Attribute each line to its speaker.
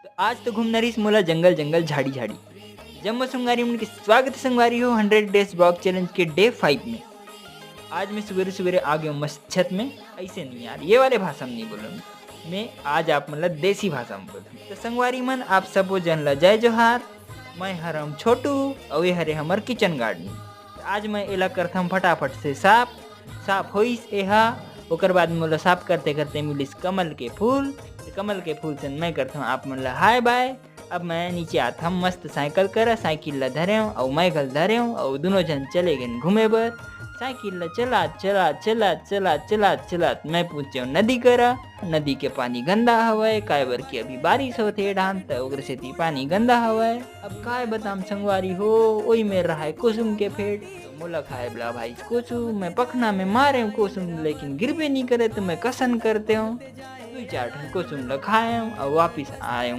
Speaker 1: तो आज तो घूमना रही मोला जंगल जंगल झाड़ी झाड़ी। जब मैं संगवारी मन के स्वागत है संगवारी हो 100 डेज वॉक चैलेंज के डे 5 में। आज मैं सवेरे सवेरे आ गया हूँ मस्त छत में। ऐसे नहीं यार, ये वाले भाषा में नहीं बोलूँगा मैं। आज आप मतलब देसी भाषा में बोलूँ तो संगवारी मन आप सबो जन ला जय जोहार। मैं हरम छोटू और ये हरे हमर किचन गार्डन। आज मैं एला करथम फटाफट से साफ साफ होइस एहा। ओकर बाद मोला साफ करते करते मिलिस कमल के फूल। तो कमल के फूल से मैं करता हूँ आप मन ला हाय बाय। अब मैं नीचे आता हूँ मस्त साइकिल करा, साइकिल ला धरे हूँ और माइकल धरे हूँ और दोनों जन चले गए घूमे बर। साइकिल ला चला चला चला चला चला चला मैं पूछे नदी करा। नदी के पानी गंदा हवय काय बर की अभी बारिश होते डान त ओकर सेती पानी गंदा हवय। अब काय बताम संगवारी हो, ओई में रहा है कुसुम के फेट। तो मोला खाए बला भाई कुसुम मैं पखना में मारे हूँ कुसुम, लेकिन गिरबे नहीं करे तो मैं कसन करते हूँ। 2-4 कुसुम ला खाए हूँ और वापिस आए हूँ।